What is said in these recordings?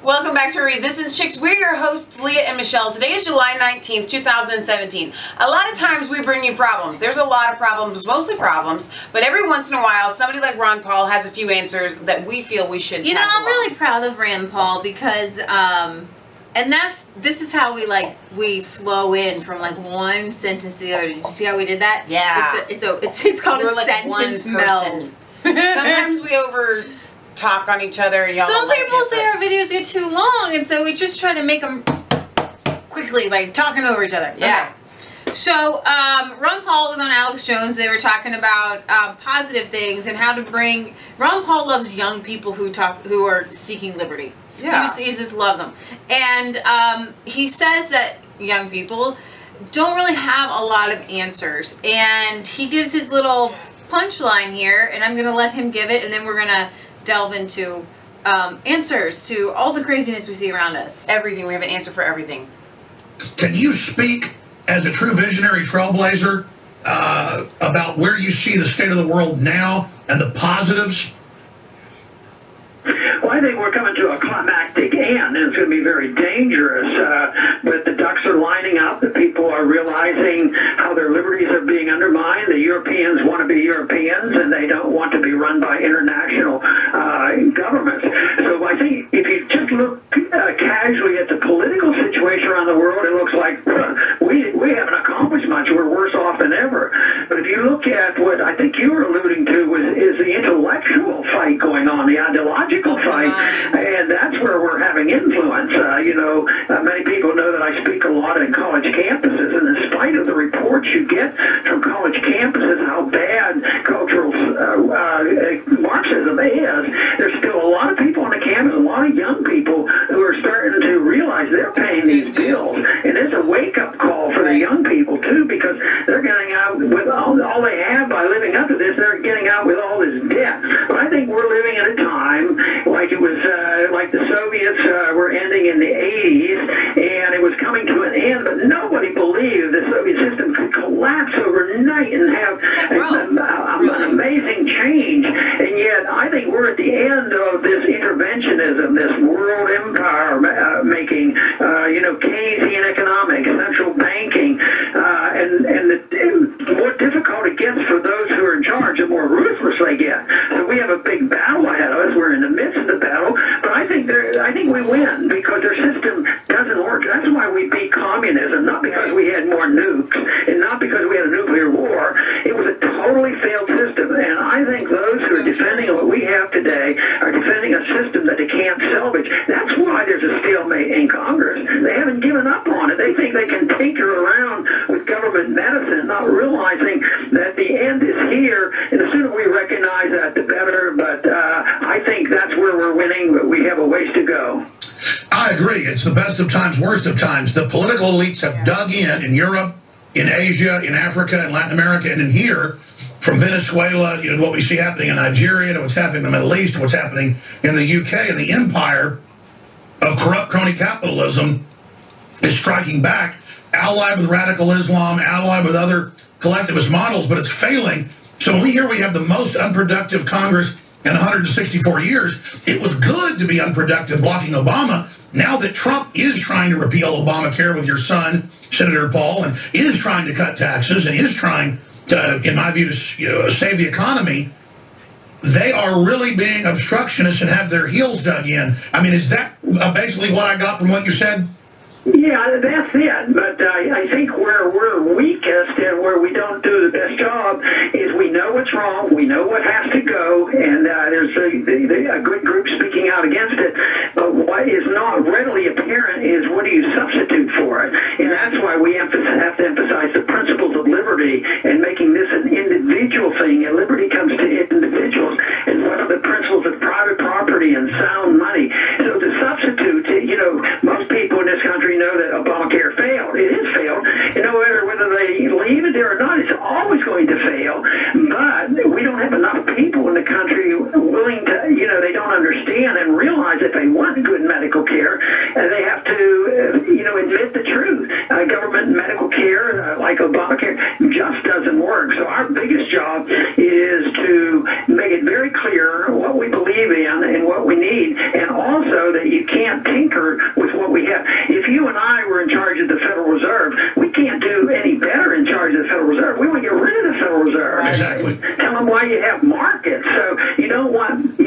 Welcome back to Resistance Chicks. We're your hosts, Leah and Michelle. Today is July 19th, 2017. A lot of times we bring you problems. There's a lot of problems, mostly problems, but every once in a while, somebody like Ron Paul has a few answers that we feel we should pass I'm along. really proud of Rand Paul because, and this is how we flow in from like one sentence to the other. Did you see how we did that? Yeah. It's called a like sentence meld. Sometimes we over talk on each other. And Some people say our videos get too long, and so we just try to make them quickly by talking over each other. Yeah. Okay. So Ron Paul was on Alex Jones. They were talking about positive things and how to bring. Ron Paul loves young people who are seeking liberty. Yeah. He just loves them, and he says that young people don't really have a lot of answers, and he gives his little punchline here, and I'm going to let him give it, and then we're going to delve into answers to all the craziness we see around us. Everything. We have an answer for everything. Can you speak as a true visionary trailblazer about where you see the state of the world now and the positives? Well, I think we're coming to a climactic end, and it's going to be very dangerous. But the ducks are lining up. The people are realizing how their liberties are being undermined. The Europeans want to be Europeans, and they don't want to be run by international governments. So I think if you just look casually at the political situation around the world, it looks like we haven't accomplished much. We're worse off than ever. But if you look at what I think you were alluding to is the intellectual fight going on, the ideological fight, and that's where we're having influence. Many people know that I speak a lot in college campuses, and in spite of the reports you get from college campuses how bad cultural Marxism is, there's still a lot of people on the campus, a lot of young people who are starting to realize they're paying these bills, and it's a wake-up call for the young people too, because they're getting out with all they have by living up to this. They're getting out with all this debt. But I think we're living at a time like it was like the Soviets were ending in the 80s, and it was coming to an end, but nobody believed the Soviet system could collapse overnight and have an amazing change. And yet I think we're at the end of this interventionism, this world empire making, Keynesian economics, central banking, and the more difficult it gets for those who are in charge, the more ruthless they get. So we have a big battle ahead of us. We're in the midst of the battle, but I think we win because their system doesn't work. That's why we beat communism, not because we had more nukes and not because we had a nuclear war. It was a totally failed system, and I think those who are defending what we have today are defending a system that they can't salvage. That's why there's a stalemate in Congress. They haven't given up on it. They think they can tinker around with government medicine, not realizing that the end is here, and the sooner we recognize that, the better. But I think that's where we're winning, but we have a ways to go. I agree. It's the best of times, worst of times. The political elites have dug in Europe, in Asia, in Africa, in Latin America, and in here, from Venezuela, what we see happening in Nigeria, to what's happening in the Middle East, to what's happening in the UK, and the empire of corrupt crony capitalism is striking back, allied with radical Islam, allied with other collectivist models, but it's failing. So when we hear we have the most unproductive Congress in 164 years, it was good to be unproductive blocking Obama. Now that Trump is trying to repeal Obamacare with your son, Senator Paul, and is trying to cut taxes and is trying to, in my view, to save the economy, they are really being obstructionists and have their heels dug in. I mean, is that basically what I got from what you said? Yeah, that's it. But I think where we're weakest and where we don't do the best job is we know what's wrong, we know what has to go, and there's a good group speaking out against it. But what is not readily apparent is what do you substitute for it? And that's why we have to emphasize the principles of liberty and making this an individual thing. And liberty comes to individuals. And what are the principles of private property and sound money? So to substitute, most people in this country know that Obamacare failed. It has failed. And no matter whether they leave it there or not, it's always going to fail. But we don't have enough people in the country willing to, they don't understand and realize if they want good medical care, they have to, admit the truth. Government medical care, like Obamacare, just doesn't work. So our biggest job is to make it very clear what we believe in and what we need, and also that you can't tinker with what we have. If you and I were in charge of the Federal Reserve, we can't do any better in charge of the Federal Reserve. We want to get rid of the Federal Reserve. Exactly. Tell them why you have markets. So you don't want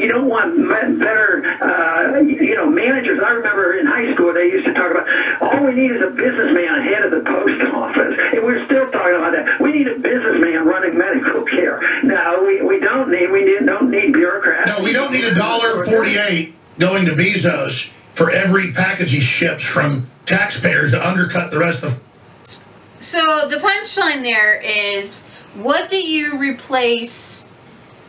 better managers. I remember in high school they used to talk about all we need is a businessman head of the post office, and we're still talking about that. We need a businessman running medical care. No, we don't need bureaucrats. No, we don't need $1.48 going to Bezos for every package he ships from taxpayers to undercut the rest of. So the punchline there is, what do you replace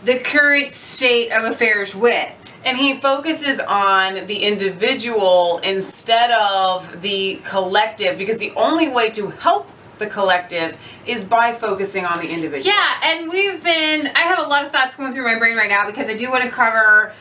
the current state of affairs with? And he focuses on the individual instead of the collective, because the only way to help the collective is by focusing on the individual. Yeah, and I have a lot of thoughts going through my brain right now, because I do want to cover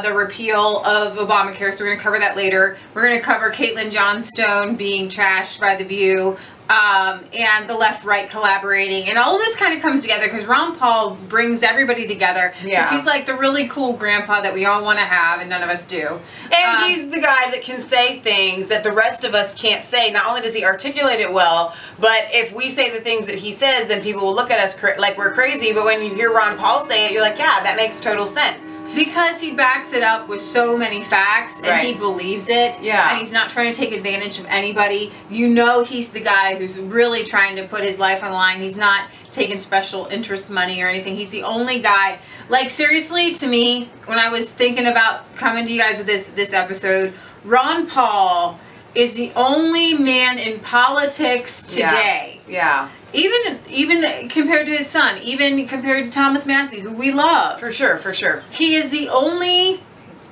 the repeal of Obamacare, so we're going to cover that later. We're going to cover Caitlin Johnstone being trashed by The View, and the left-right collaborating, and all this kind of comes together because Ron Paul brings everybody together, because he's like the really cool grandpa that we all want to have and none of us do. And he's the guy that can say things that the rest of us can't say. Not only does he articulate it well, but if we say the things that he says, then people will look at us like we're crazy. But when you hear Ron Paul say it, you're like, yeah, that makes total sense. Because he backs it up with so many facts, and he believes it, and he's not trying to take advantage of anybody. You know, he's the guy who's really trying to put his life on the line. He's not taking special interest money or anything. He's the only guy. Like, seriously, to me, when I was thinking about coming to you guys with this episode, Ron Paul is the only man in politics today. Yeah. Even compared to his son, even compared to Thomas Massie, who we love. For sure, for sure. He is the only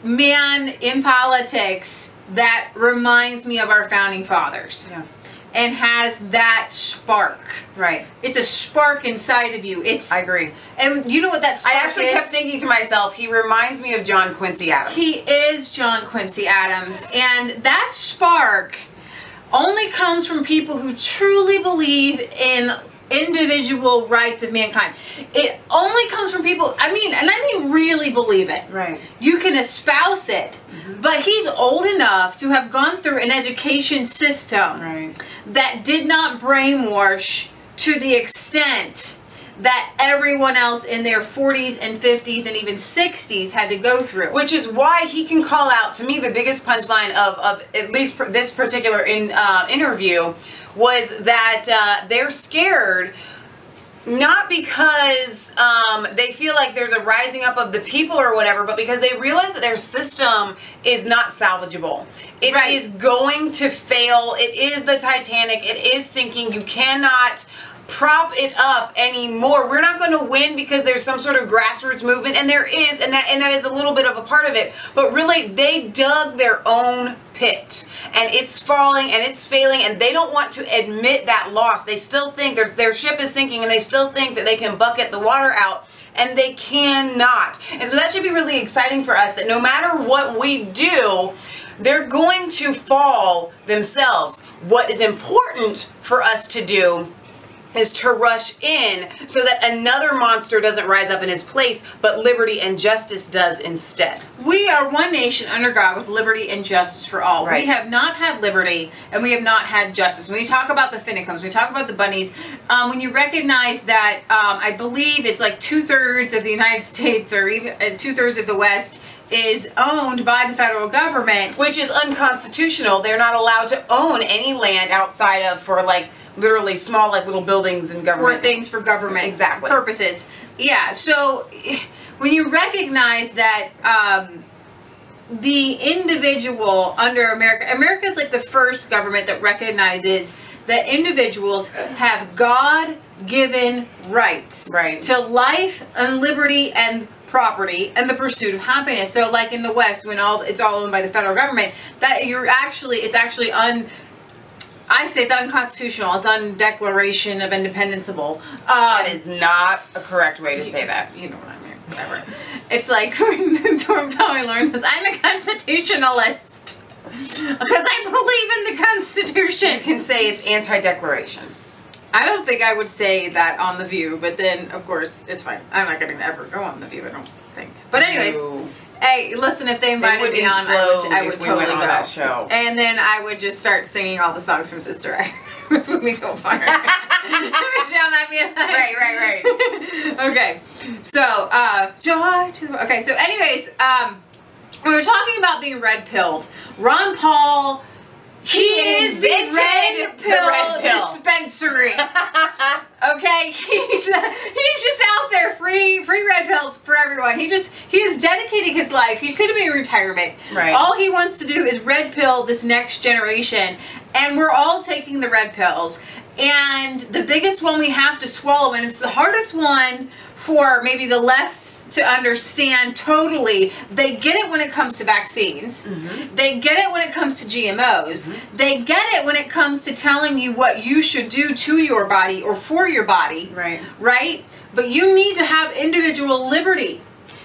man in politics that reminds me of our founding fathers. Yeah. And has that spark. Right. It's a spark inside of you. I agree. And you know what that spark is? I actually kept thinking to myself, he reminds me of John Quincy Adams. He is John Quincy Adams. And that spark only comes from people who truly believe in individual rights of mankind. It only comes from people, and I mean really believe it. Right. You can espouse it, but he's old enough to have gone through an education system that did not brainwash to the extent that everyone else in their 40s and 50s and even 60s had to go through. Which is why he can call out, to me, the biggest punchline of at least this particular interview was that they're scared, not because they feel like there's a rising up of the people or whatever, but because they realize that their system is not salvageable. It is going to fail. It is the Titanic. It is sinking. You cannot prop it up anymore. We're not going to win because there's some sort of grassroots movement, and there is, and that is a little bit of a part of it, but really they dug their own pit, and it's falling and it's failing, and they don't want to admit that loss. They still think their ship is sinking, and they still think that they can bucket the water out, and they cannot. And so that should be really exciting for us, that no matter what we do, they're going to fall themselves. What is important for us to do is to rush in so that another monster doesn't rise up in his place, but liberty and justice does instead. We are one nation under God with liberty and justice for all. We have not had liberty, and we have not had justice. When we talk about the Finnecums, when we talk about the Bunnies, when you recognize that I believe it's like 2/3 of the United States, or even 2/3 of the West, is owned by the federal government. Which is unconstitutional. They're not allowed to own any land outside of, for like, literally small, like, little buildings and government. For things for government purposes. Yeah, so when you recognize that the individual under America is like the first government that recognizes that individuals have God-given rights to life and liberty and property and the pursuit of happiness. So like in the West, when it's all owned by the federal government, that I say it's unconstitutional. It's on Declaration of Independence-able. That is not a correct way to say that. You know what I mean. Whatever. It's like when Tommy learned this. I'm a constitutionalist because I believe in the Constitution. You can say it's anti-declaration. I don't think I would say that on The View, but then, of course, it's fine. I'm not going to ever go on The View, I don't think. But anyways, Hey, listen, if they invited me on, I would totally go. That show. And then I would just start singing all the songs from Sister Act with Miko Fire. Michelle, that be Right. Okay, so joy to the. Okay, so anyways, we were talking about being red pilled. Ron Paul. He is the red pill dispensary. Okay, he's just out there, free red pills for everyone. He is dedicating his life. He could have been in retirement. Right. All he wants to do is red pill this next generation, and we're all taking the red pills. And the biggest one we have to swallow, and it's the hardest one for maybe the left to understand totally. They get it when it comes to vaccines. Mm-hmm. They get it when it comes to GMOs. Mm-hmm. They get it when it comes to telling you what you should do to your body or for your body. Right. Right? But you need to have individual liberty.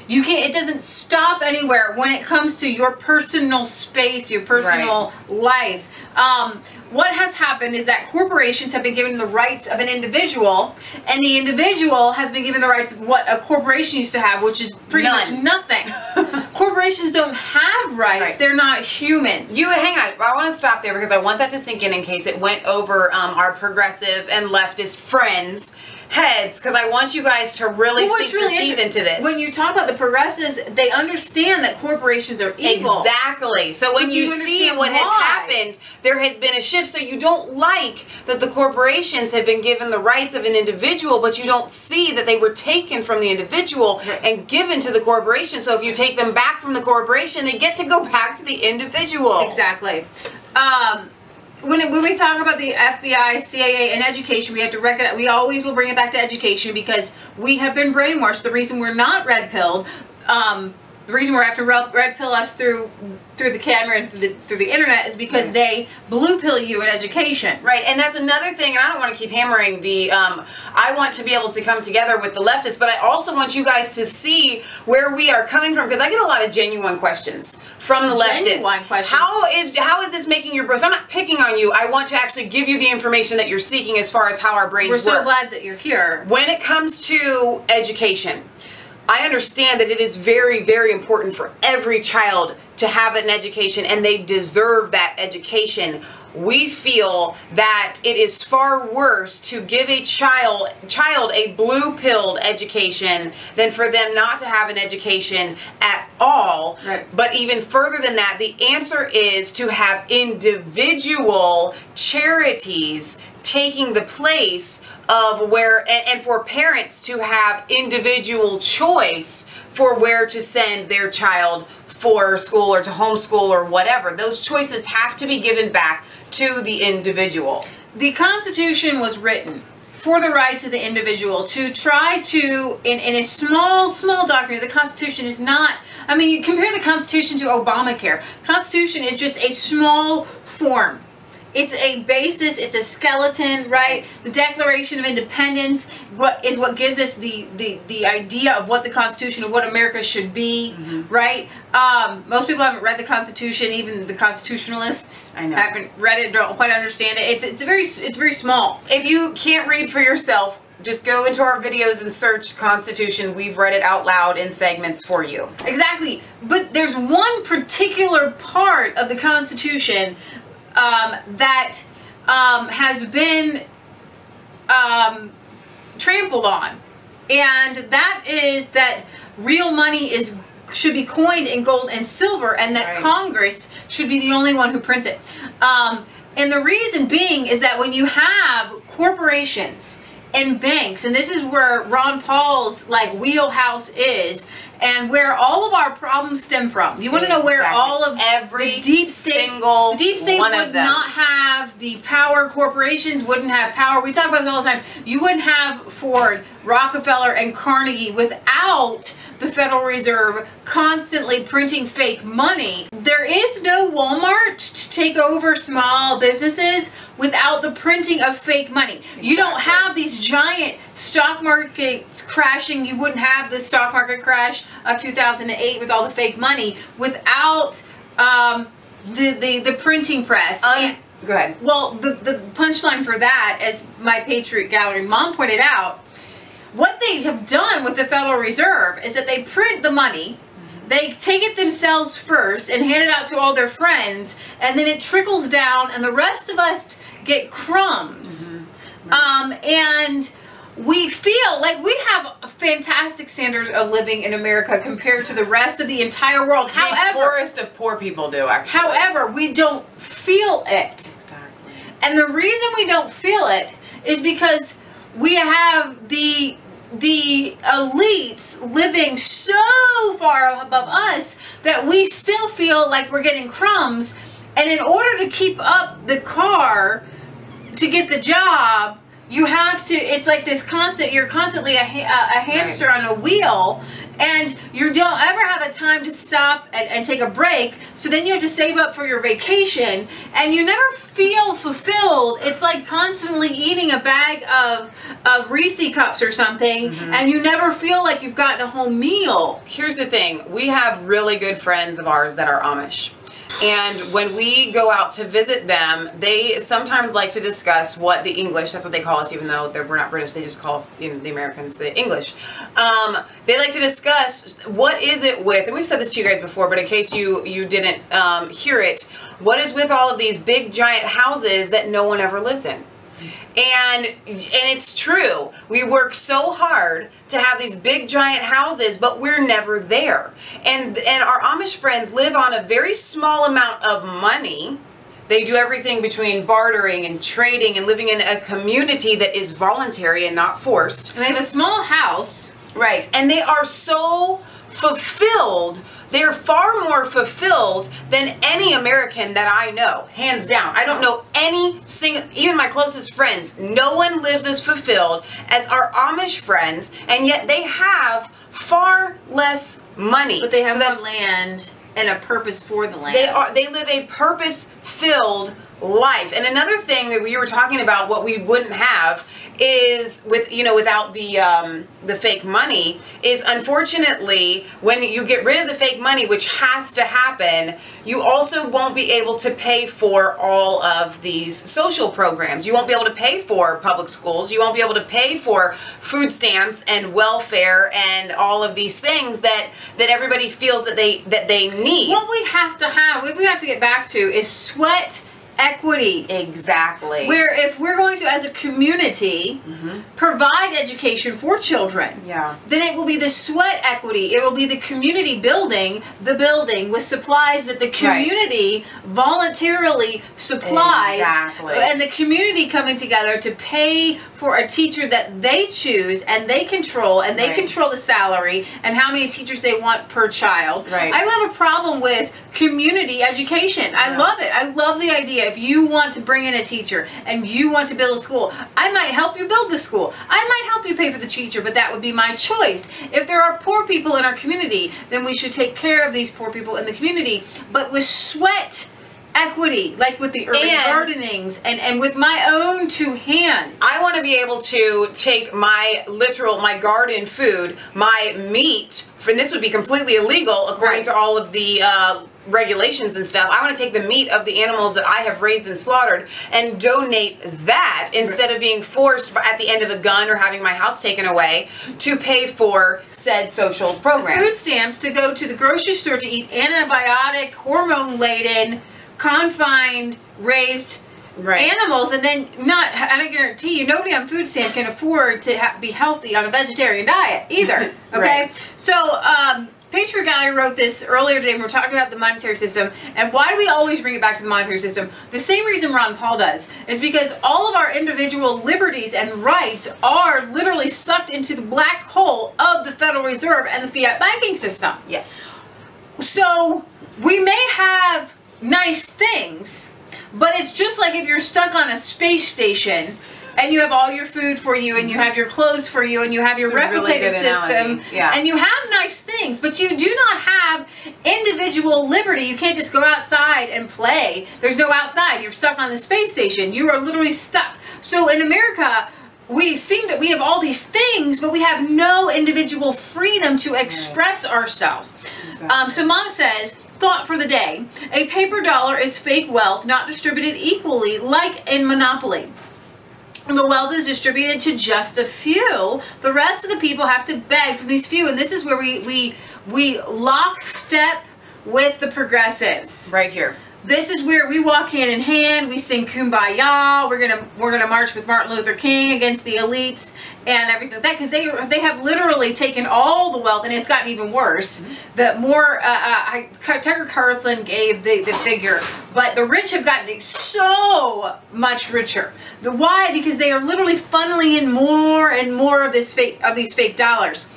You can't, it doesn't stop anywhere when it comes to your personal space, your personal life. What has happened is that corporations have been given the rights of an individual, and the individual has been given the rights of what a corporation used to have, which is pretty much nothing. Corporations don't have rights. Right. They're not humans. Hang on. I want to stop there because I want that to sink in case it went over our progressive and leftist friends' heads, because I want you guys to really sink your teeth into this. When you talk about the progressives, they understand that corporations are evil. Exactly. So when you see what has happened, there has been a shift. So you don't like that the corporations have been given the rights of an individual, but you don't see that they were taken from the individual and given to the corporation. So if you take them back from the corporation, they get to go back to the individual. Exactly. When we talk about the FBI, CIA, and education, we have to recognize, we always will bring it back to education because we have been brainwashed. The reason we're not red-pilled, the reason we have to red pill us through the camera and through the internet is because they blue pill you in education. Right, and that's another thing, and I don't want to keep hammering the, I want to be able to come together with the leftists, but I also want you guys to see where we are coming from, because I get a lot of genuine questions from the leftists. Genuine questions. How is this making your brain? So I'm not picking on you. I want to actually give you the information that you're seeking as far as how our brains work. We're so glad that you're here. When it comes to education, I understand that it is very, very important for every child to have an education, and they deserve that education. We feel that it is far worse to give a child a blue-pilled education than for them not to have an education at all. Right. But even further than that, the answer is to have individual charities taking the place of where, and for parents to have individual choice for where to send their child for school or to homeschool or whatever. Those choices have to be given back to the individual. The Constitution was written for the rights of the individual to try to, in a small document. The Constitution is not, I mean, you compare the Constitution to Obamacare. The Constitution is just a small form. It's a basis, it's a skeleton, right? The Declaration of Independence is what gives us the idea of what the Constitution, of what America should be, right? Most people haven't read the Constitution, even the constitutionalists haven't read it, don't quite understand it. It's very small. If you can't read for yourself, just go into our videos and search Constitution. We've read it out loud in segments for you. Exactly. But there's one particular part of the Constitution that has been trampled on, and that is that real money should be coined in gold and silver, and that Congress should be the only one who prints it. And the reason being is that when you have corporations and banks, and this is where Ron Paul's wheelhouse is, and where all of our problems stem from. You want to know where all of every deep state would not have the power. Corporations wouldn't have power. We talk about this all the time. You wouldn't have Ford, Rockefeller, and Carnegie without the Federal Reserve constantly printing fake money. There is no Walmart to take over small businesses without the printing of fake money. You don't have these giant stock markets crashing. You wouldn't have the stock market crash of 2008 with all the fake money without the printing press. Go ahead. Well, the punchline for that, as my Patriot Gallery mom pointed out, what they have done with the Federal Reserve is that they print the money, they take it themselves first and hand it out to all their friends, and then it trickles down, and the rest of us get crumbs. And we feel like we have a fantastic standards of living in America compared to the rest of the entire world. The poorest of poor people do, actually. However, we don't feel it. Exactly. And the reason we don't feel it is because we have the elites living so far above us that we still feel like we're getting crumbs. And in order to keep up the car to get the job, you have to, it's like this constant, you're constantly a hamster on a wheel, and you don't ever have a time to stop and take a break. So then you have to save up for your vacation, and you never feel fulfilled. It's like constantly eating a bag of Reese cups or something, and you never feel like you've gotten a whole meal. Here's the thing. We have really good friends of ours that are Amish. And when we go out to visit them, they sometimes like to discuss what the English, that's what they call us, even though we're not British, they just call us, the Americans, the English. They like to discuss what is it with, and we've said this to you guys before, but in case you didn't hear it, what is with all of these big giant houses that no one ever lives in? And it's true. We work so hard to have these big giant houses, but we're never there. And our Amish friends live on a very small amount of money. They do everything between bartering and trading and living in a community that is voluntary and not forced. And they have a small house. Right. And they are so fulfilled. They're far more fulfilled than any American that I know, hands down. I don't know any single, even my closest friends, no one lives as fulfilled as our Amish friends, and yet they have far less money. But they have more land and a purpose for the land. They live a purpose-filled life. And another thing that we were talking about, what we wouldn't have is without the fake money, is unfortunately when you get rid of the fake money, which has to happen, you also won't be able to pay for all of these social programs. You won't be able to pay for public schools. You won't be able to pay for food stamps and welfare and all of these things that everybody feels that they need. What we have to get back to is sweat equity. Exactly. Where if we're going to, as a community, provide education for children, then it will be the sweat equity. It will be the community building the building with supplies that the community voluntarily supplies. Exactly. And the community coming together to pay for a teacher that they choose and they control, and they control the salary and how many teachers they want per child. Right. I don't have a problem with community education. I love it. I love the idea. If you want to bring in a teacher and you want to build a school, I might help you build the school. I might help you pay for the teacher, but that would be my choice. If there are poor people in our community, then we should take care of these poor people in the community, but with sweat equity, like with the urban gardenings and with my own two hands. I want to be able to take my garden food, my meat, and this would be completely illegal according to all of the regulations and stuff. I want to take the meat of the animals that I have raised and slaughtered and donate that instead of being forced at the end of a gun or having my house taken away to pay for said social programs. Food stamps to go to the grocery store to eat antibiotic, hormone-laden, confined, raised animals, and then I guarantee you, nobody on food stamp can afford to be healthy on a vegetarian diet either. Okay, so Patriot Gallery wrote this earlier today. We were talking about the monetary system, and why do we always bring it back to the monetary system? The same reason Ron Paul does is because all of our individual liberties and rights are literally sucked into the black hole of the Federal Reserve and the fiat banking system. Yes. So we may have nice things, but it's just like if you're stuck on a space station and you have all your food for you and you have your clothes for you and you have your replicated system and you have nice things, but you do not have individual liberty. You can't just go outside and play. There's no outside. You're stuck on the space station. You are literally stuck. So in America, we have all these things, but we have no individual freedom to express ourselves. Exactly. So Mom says, thought for the day: a paper dollar is fake wealth not distributed equally like in Monopoly. the wealth is distributed to just a few. The rest of the people have to beg from these few, and this is where we lockstep with the progressives. Right here. This is where we walk hand in hand. We sing Kumbaya. We're gonna march with Martin Luther King against the elites and everything like that, because they have literally taken all the wealth, and it's gotten even worse. The more Tucker Carlson gave the figure, but the rich have gotten so much richer. Why? Because they are literally funneling in more and more of these fake dollars.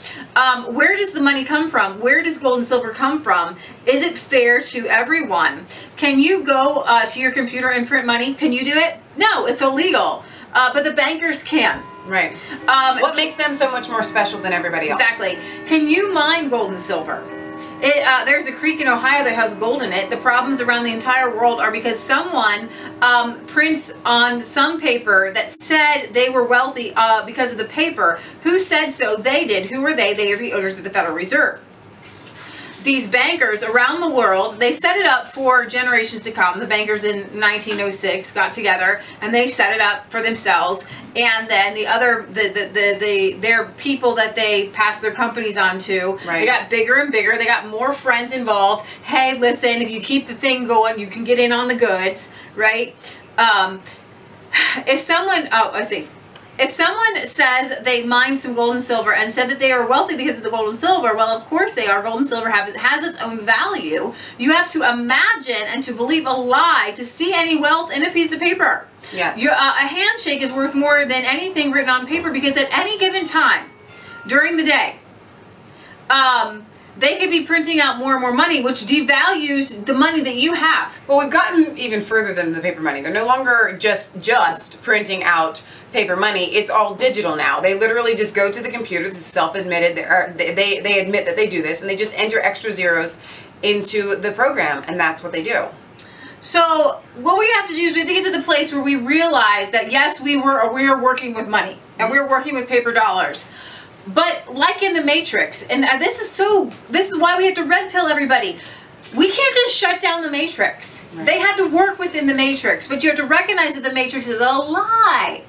Where does the money come from? Where does gold and silver come from? Is it fair to everyone? Can you go to your computer and print money? Can you do it? No, it's illegal. But the bankers can. Right. What makes them so much more special than everybody else? Exactly. Can you mine gold and silver? There's a creek in Ohio that has gold in it. The problems around the entire world are because someone prints on some paper that said they were wealthy because of the paper. Who said so? They did. Who were they? They are the owners of the Federal Reserve. These bankers around the world, they set it up for generations to come. The bankers in 1906 got together and they set it up for themselves. And then their people that they passed their companies on to, they got bigger and bigger. They got more friends involved. Hey, listen, if you keep the thing going, you can get in on the goods, right? If someone says they mined some gold and silver and said that they are wealthy because of the gold and silver, well, of course they are. Gold and silver has its own value. You have to imagine and to believe a lie to see any wealth in a piece of paper. Yes. A handshake is worth more than anything written on paper, because at any given time during the day, they could be printing out more and more money, which devalues the money that you have. Well, we've gotten even further than the paper money. They're no longer just printing out paper money. It's all digital now. They literally just go to the computer. This is self-admitted. They admit that they do this, and they just enter extra zeros into the program, and that's what they do. So what we have to do is we have to get to the place where we realize that yes, we are working with money, and we're working with paper dollars. But like in the Matrix, and this is why we have to red pill everybody. We can't just shut down the Matrix. Right. They had to work within the Matrix, but you have to recognize that the Matrix is a lie.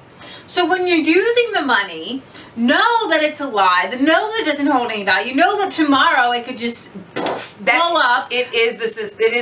So when you're using the money, know that it's a lie. Know that it doesn't hold any value. Know that tomorrow it could just blow up. It is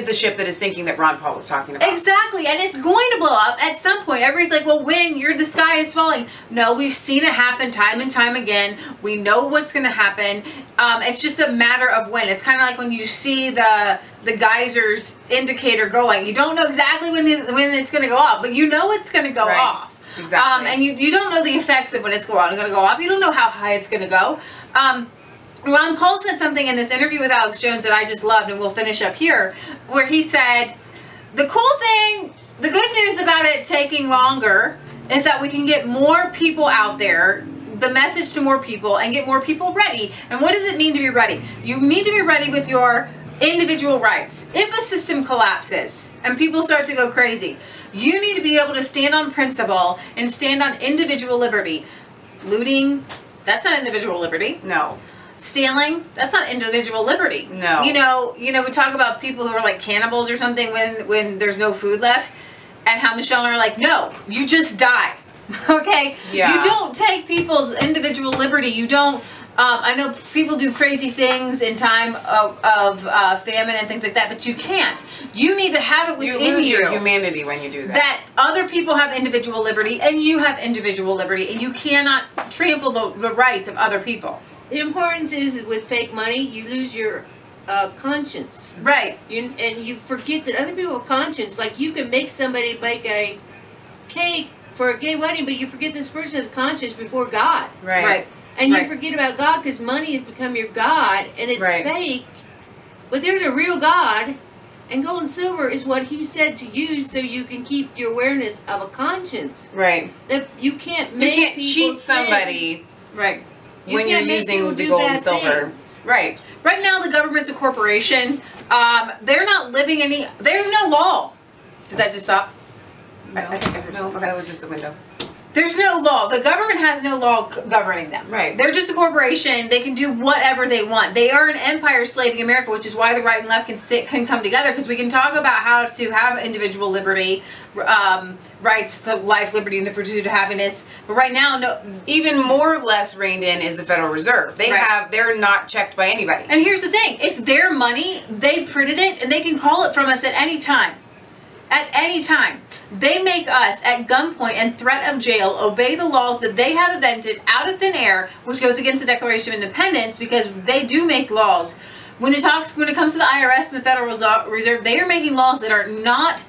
the ship that is sinking that Ron Paul was talking about. Exactly, and it's going to blow up at some point. Everybody's like, well, when the sky is falling. No, we've seen it happen time and time again. We know what's going to happen. It's just a matter of when. It's kind of like when you see the geysers indicator going. You don't know exactly when it's going to go off, but you know it's going to go off. Exactly. And you don't know the effects of when it's going to go off. You don't know how high it's going to go. Ron Paul said something in this interview with Alex Jones that I just loved, and we'll finish up here, where he said, the cool thing, the good news about it taking longer is that we can get more people out there, the message to more people, and get more people ready. And what does it mean to be ready? You need to be ready with your individual rights. If a system collapses and people start to go crazy, you need to be able to stand on principle and stand on individual liberty. Looting, that's not individual liberty. No. Stealing, that's not individual liberty. No. You know, we talk about people who are like cannibals or something when there's no food left, and how Michelle and I are like, no, you just die. Okay? Yeah. You don't take people's individual liberty. You don't, I know people do crazy things in time of famine and things like that, but you can't. You need to have it within you. You lose your humanity when you do that. That other people have individual liberty, and you have individual liberty, and you cannot trample the rights of other people. The importance is with fake money, you lose your conscience. Right. And you forget that other people have conscience. Like, you can make somebody bake a cake for a gay wedding, but you forget this person has conscience before God. Right. Right. And you forget about God because money has become your God, and it's fake. But there's a real God, and gold and silver is what He said to use so you can keep your awareness of a conscience. Right. That you can't make you can't people cheat somebody. Right. When you're using the gold and silver. Right. Right now, the government's a corporation. They're not living there's no law. Did that just stop? No. I think I heard something. That was just the window. There's no law. The government has no law governing them. Right. They're just a corporation. They can do whatever they want. They are an empire slaving America, which is why the right and left can come together, because we can talk about how to have individual liberty, rights to life, liberty, and the pursuit of happiness. But right now, no. Even more or less reined in is the Federal Reserve. They're not checked by anybody. And here's the thing. It's their money. They printed it, and they can call it from us at any time. At any time. They make us, at gunpoint and threat of jail, obey the laws that they have invented out of thin air, which goes against the Declaration of Independence, because they do make laws. When it comes to the IRS and the Federal Reserve, they are making laws that are not,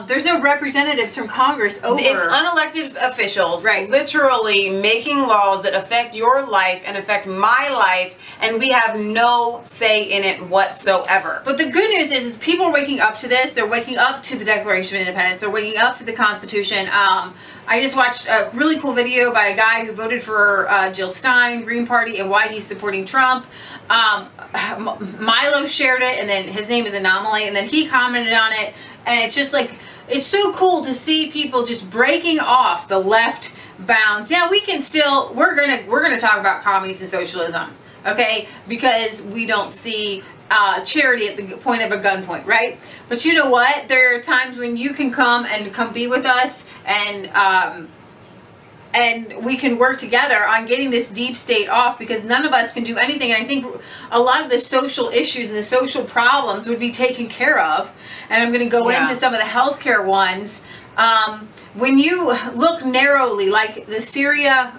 there's no representatives from Congress over. It's unelected officials, literally making laws that affect your life and affect my life, and we have no say in it whatsoever. But the good news is people are waking up to this. They're waking up to the Declaration of Independence. They're waking up to the Constitution. I just watched a really cool video by a guy who voted for Jill Stein, Green Party, and why he's supporting Trump. Milo shared it, and then his name is Anomaly, and then he commented on it. And it's just like, it's so cool to see people just breaking off the left bounds. Yeah, we can still, we're gonna talk about commies and socialism, okay? Because we don't see charity at the point of a gunpoint, right? But you know what? There are times when you can come be with us, and we can work together on getting this deep state off, because none of us can do anything. And I think a lot of the social issues and the social problems would be taken care of. And I'm going to go into some of the healthcare ones. When you look narrowly, like the Syria,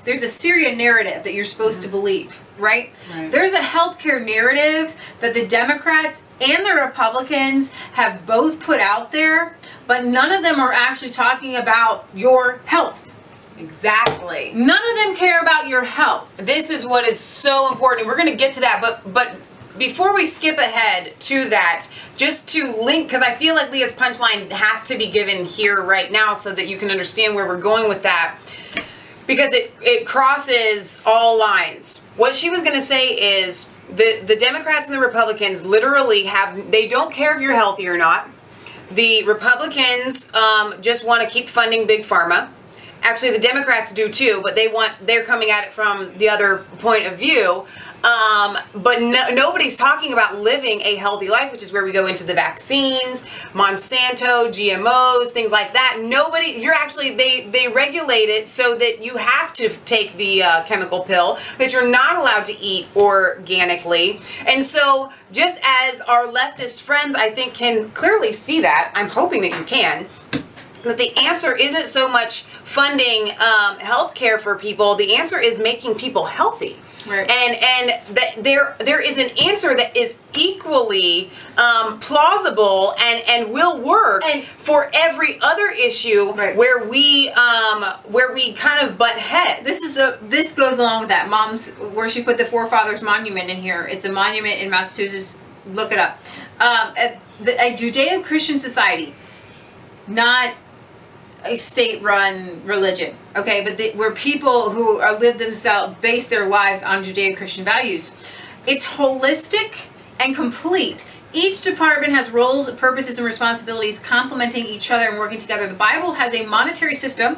there's a Syria narrative that you're supposed to believe, right? There's a healthcare narrative that the Democrats and the Republicans have both put out there, but none of them are actually talking about your health. Exactly. None of them care about your health. This is what is so important. We're going to get to that, but before we skip ahead to that, just to link, because I feel like Leah's punchline has to be given here right now so that you can understand where we're going with that, because it crosses all lines. What she was going to say is the Democrats and the Republicans literally they don't care if you're healthy or not. The Republicans just want to keep funding Big Pharma. Actually, the Democrats do too, but they're coming at it from the other point of view. But nobody's talking about living a healthy life, which is where we go into the vaccines, Monsanto, GMOs, things like that. They regulate it so that you have to take the chemical pill, that you're not allowed to eat organically. And so just as our leftist friends, I think, can clearly see that, I'm hoping that you can, that the answer isn't so much funding health care for people. The answer is making people healthy. Right. And that there is an answer that is equally plausible and will work for every other issue where we kind of butt heads. This goes along with that. Mom's, where she put the Forefathers Monument in here. It's a monument in Massachusetts. Look it up. A Judeo-Christian society, not a state-run religion, okay, but where people who base their lives on Judeo-Christian values. It's holistic and complete. Each department has roles, purposes, and responsibilities complementing each other and working together. The Bible has a monetary system,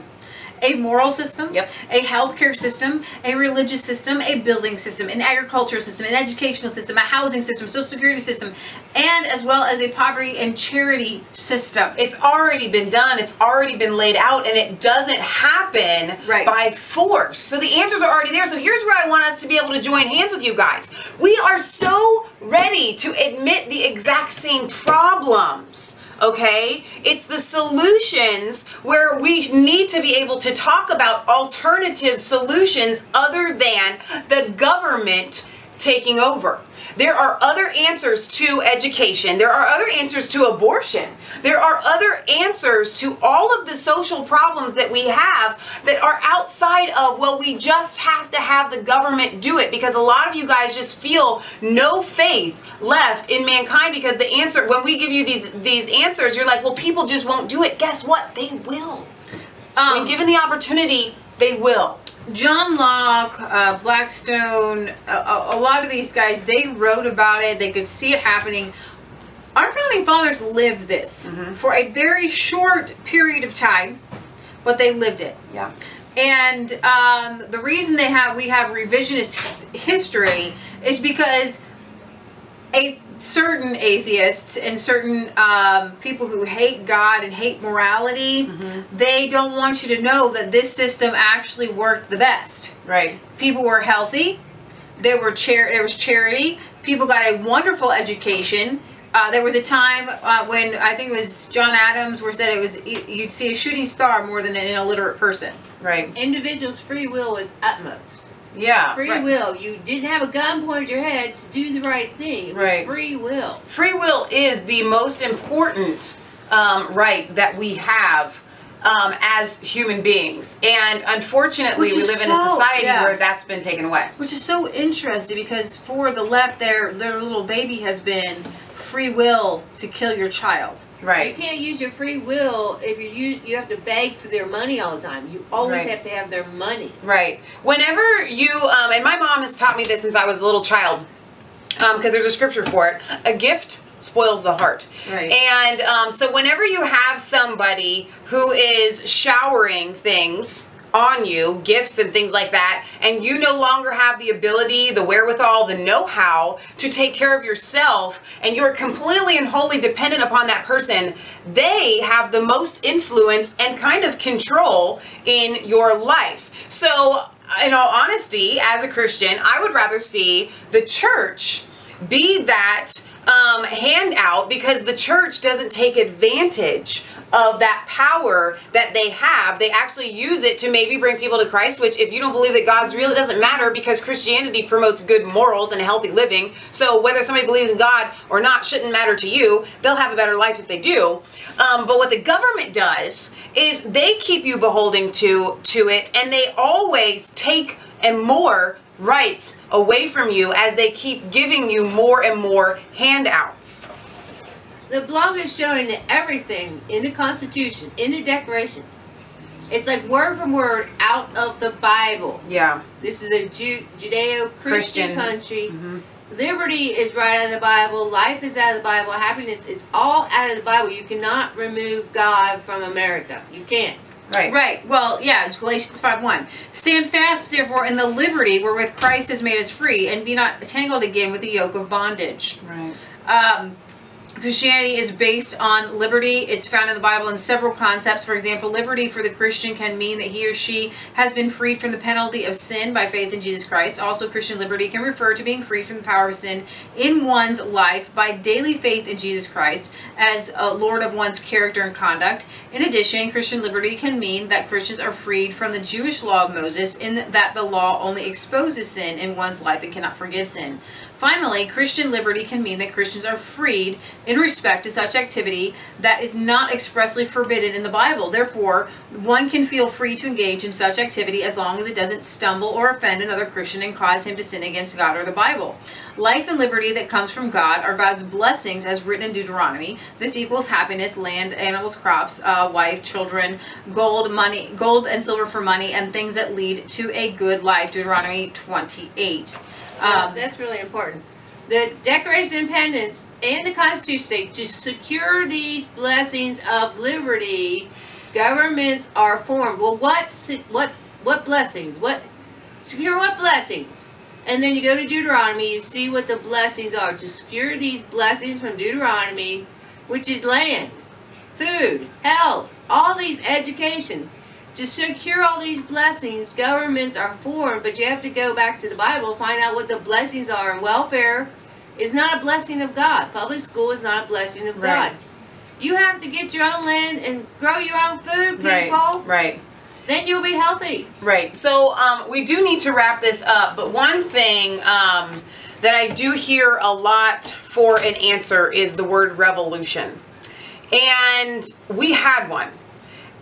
a moral system, a healthcare system, a religious system, a building system, an agricultural system, an educational system, a housing system, social security system, and as well as a poverty and charity system. It's already been done. It's already been laid out, and it doesn't happen by force. So the answers are already there. So here's where I want us to be able to join hands with you guys. We are so ready to admit the exact same problems. Okay? It's the solutions where we need to be able to talk about alternative solutions other than the government taking over. There are other answers to education. There are other answers to abortion. There are other answers to all of the social problems that we have that are outside of, well, we just have to have the government do it, because a lot of you guys just feel no faith left in mankind, because the answer, when we give you these answers, you're like, well, people just won't do it. Guess what? They will. When given the opportunity, they will. John Locke, Blackstone, a lot of these guys, they wrote about it. They could see it happening. Our founding fathers lived this for a very short period of time, what they lived in. Yeah. And the reason we have revisionist history is because certain atheists and certain people who hate God and hate morality, they don't want you to know that this system actually worked the best. Right. People were healthy. There was charity. People got a wonderful education. There was a time when I think it was John Adams where said it was you'd see a shooting star more than an illiterate person. Right. Individuals' free will is utmost. Yeah. Free will. You didn't have a gun pointed at your head to do the right thing. It was free will. Free will is the most important right that we have as human beings. And unfortunately, we live in a society where that's been taken away. Which is so interesting because for the left, their little baby has been free will to kill your child. Right. You can't use your free will if you have to beg for their money all the time. You always have to have their money. Right. Whenever you, and my mom has taught me this since I was a little child, because there's a scripture for it, a gift spoils the heart. Right. And so whenever you have somebody who is showering things on you, gifts and things like that, and you no longer have the ability, the wherewithal, the know-how to take care of yourself, and you're completely and wholly dependent upon that person, they have the most influence and kind of control in your life. So, in all honesty, as a Christian, I would rather see the church be that handout, because the church doesn't take advantage of that power that they have. They actually use it to maybe bring people to Christ, which if you don't believe that God's real, it doesn't matter, because Christianity promotes good morals and healthy living. So whether somebody believes in God or not shouldn't matter to you. They'll have a better life if they do. But what the government does is they keep you beholden to it, and they always take and more rights away from you as they keep giving you more and more handouts. The blog is showing that everything in the Constitution, in the Declaration, it's like word for word out of the Bible. Yeah. This is a Judeo-Christian country. Mm-hmm. Liberty is right out of the Bible. Life is out of the Bible. Happiness, it's all out of the Bible. You cannot remove God from America. You can't. Right. Right. Well, yeah, Galatians 5:1. Stand fast, therefore, in the liberty wherewith Christ has made us free, and be not tangled again with the yoke of bondage. Right. Christianity is based on liberty. It's found in the Bible in several concepts. For example, liberty for the Christian can mean that he or she has been freed from the penalty of sin by faith in Jesus Christ. Also, Christian liberty can refer to being freed from the power of sin in one's life by daily faith in Jesus Christ as Lord of one's character and conduct. In addition, Christian liberty can mean that Christians are freed from the Jewish law of Moses, in that the law only exposes sin in one's life and cannot forgive sin. Finally, Christian liberty can mean that Christians are freed in respect to such activity that is not expressly forbidden in the Bible. Therefore, one can feel free to engage in such activity as long as it doesn't stumble or offend another Christian and cause him to sin against God or the Bible. Life and liberty that comes from God are God's blessings as written in Deuteronomy. This equals happiness, land, animals, crops, wife, children, gold, money, gold and silver for money, and things that lead to a good life. Deuteronomy 28. That's really important. The Declaration of Independence and the Constitution say to secure these blessings of liberty, governments are formed. Well, what blessings? Secure what blessings? And then you go to Deuteronomy, you see what the blessings are. To secure these blessings from Deuteronomy, which is land, food, health, all these education. To secure all these blessings, governments are formed, but you have to go back to the Bible and find out what the blessings are. And welfare is not a blessing of God. Public school is not a blessing of God. You have to get your own land and grow your own food, people. Right. Then you'll be healthy. Right. So we do need to wrap this up, but one thing that I do hear a lot for an answer is the word revolution. And we had one.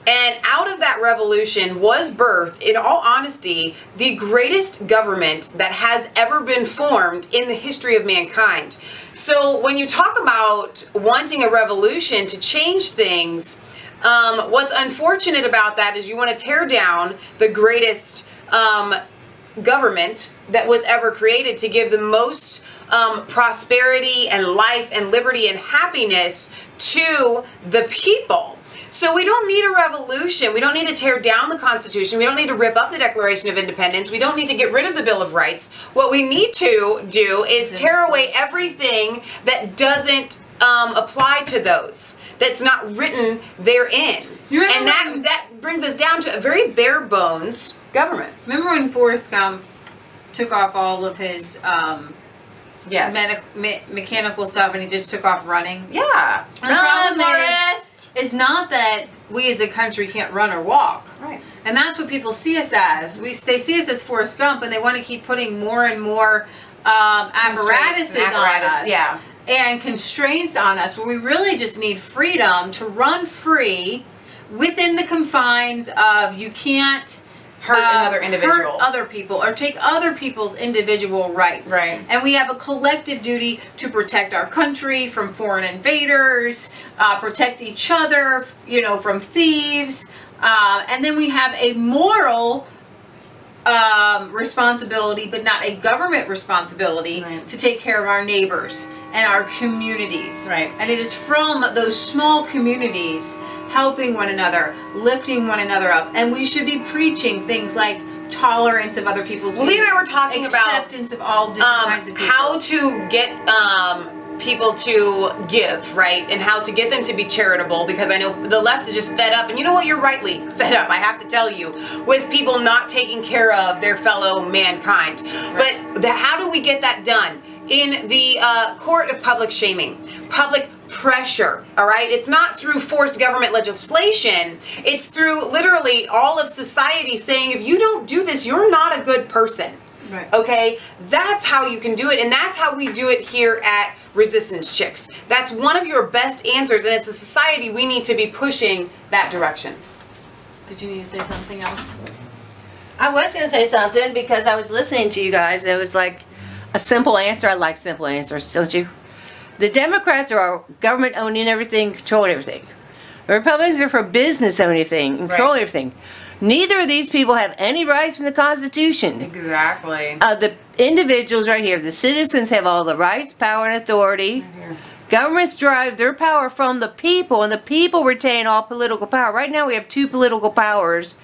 And out of that revolution was birthed, in all honesty, the greatest government that has ever been formed in the history of mankind. So when you talk about wanting a revolution to change things, what's unfortunate about that is you want to tear down the greatest government that was ever created to give the most prosperity and life and liberty and happiness to the people. So we don't need a revolution. We don't need to tear down the Constitution. We don't need to rip up the Declaration of Independence. We don't need to get rid of the Bill of Rights. What we need to do is tear away everything that doesn't apply to those, that's not written therein. And that brings us down to a very bare bones government. Remember when Forrest Gump took off all of his mechanical stuff and he just took off running? Yeah. And the problem is not that we as a country can't run or walk. Right. And that's what people see us as. They see us as Forrest Gump, and they want to keep putting more and more apparatuses on us. Yeah. And constraints on us, where we really just need freedom to run free within the confines of you can't hurt another individual, hurt other people, or take other people's individual rights. Right. And we have a collective duty to protect our country from foreign invaders, protect each other, you know, from thieves, and then we have a moral responsibility, but not a government responsibility, to take care of our neighbors and our communities. Right. And it is from those small communities helping one another, lifting one another up. And we should be preaching things like tolerance of other people's views. Lee and I were talking about acceptance of all different kinds of people. How to get people to give, right? And how to get them to be charitable, because I know the left is just fed up, and you know what, you're rightly fed up, I have to tell you, with people not taking care of their fellow mankind. Right. But how do we get that done? In the court of public shaming, public pressure, all right? It's not through forced government legislation. It's through literally all of society saying, if you don't do this, you're not a good person. Right. Okay? That's how you can do it, and that's how we do it here at Resistance Chicks. That's one of your best answers, and as a society, we need to be pushing that direction. Did you need to say something else? I was going to say something because I was listening to you guys. It was like a simple answer. I like simple answers, don't you? The Democrats are government owning everything, controlling everything. The Republicans are for business owning everything, controlling everything. Neither of these people have any rights from the Constitution. Exactly. The individuals right here, the citizens, have all the rights, power, and authority. Governments derive their power from the people, and the people retain all political power. Right now we have two political powers.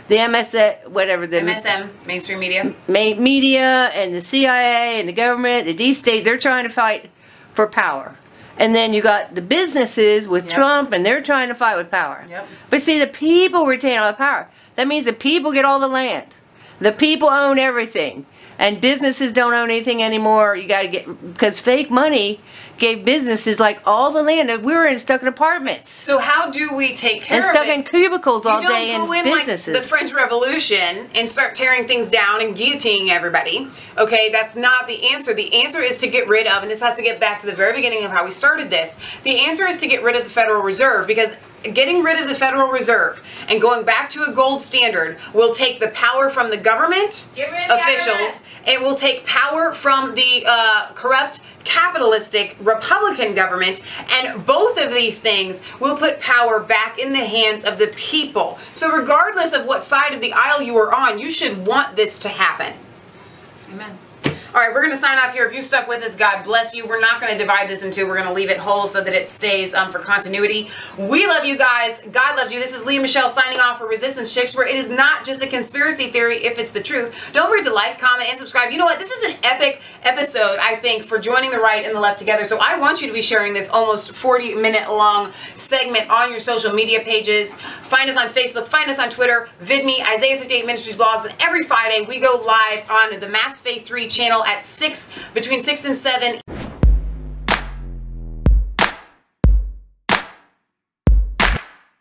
The MSM, mainstream media. Media, and the CIA, and the government, the deep state, they're trying to fight for power. And then you got the businesses with Trump, and they're trying to fight with power. But see, the people retain all the power. That means the people get all the land. The people own everything. And businesses don't own anything anymore. You got to get, because fake money gave businesses like all the land. We were stuck in apartments. So how do we take care of it? And stuck in cubicles all day in businesses. Like the French Revolution and start tearing things down and guillotining everybody. Okay, that's not the answer. The answer is to get rid of, and this has to get back to the very beginning of how we started this. The answer is to get rid of the Federal Reserve, because getting rid of the Federal Reserve and going back to a gold standard will take the power from the government officials. It will take power from the corrupt, capitalistic, Republican government, and both of these things will put power back in the hands of the people. So regardless of what side of the aisle you are on, you should want this to happen. Amen. All right, we're going to sign off here. If you stuck with us, God bless you. We're not going to divide this in two. We're going to leave it whole so that it stays for continuity. We love you guys. God loves you. This is Leah Michelle signing off for Resistance Chicks, where it is not just a conspiracy theory if it's the truth. Don't forget to like, comment, and subscribe. You know what? This is an epic episode, I think, for joining the right and the left together. So I want you to be sharing this almost 40-minute long segment on your social media pages. Find us on Facebook. Find us on Twitter. VidMe, Isaiah 58 Ministries blogs. And every Friday, we go live on the Mass Faith 3 channel at between 6 and 7.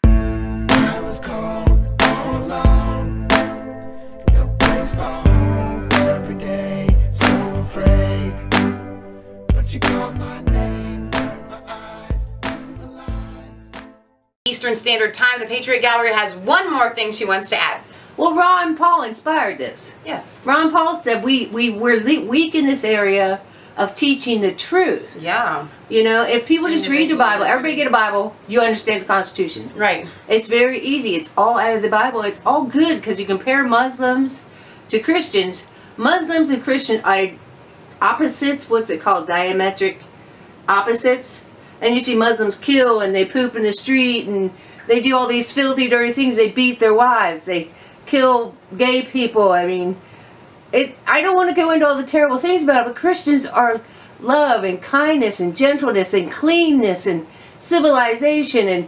I was cold all alone, no place for home every day, so afraid, but you called my name, turned my eyes to the lies. Eastern Standard Time. The Patriot Gallery has one more thing she wants to add. Well, Ron Paul inspired this. Yes. Ron Paul said we're weak in this area of teaching the truth. Yeah. You know, if people just read the Bible, everybody get a Bible, you understand the Constitution. Right. It's very easy. It's all out of the Bible. It's all good because you compare Muslims to Christians. Muslims and Christians are opposites. What's it called? Diametric opposites. And you see Muslims kill and they poop in the street and They do all these filthy, dirty things. They beat their wives. They kill gay people. I mean, I don't want to go into all the terrible things about it, but Christians are love and kindness and gentleness and cleanness and civilization and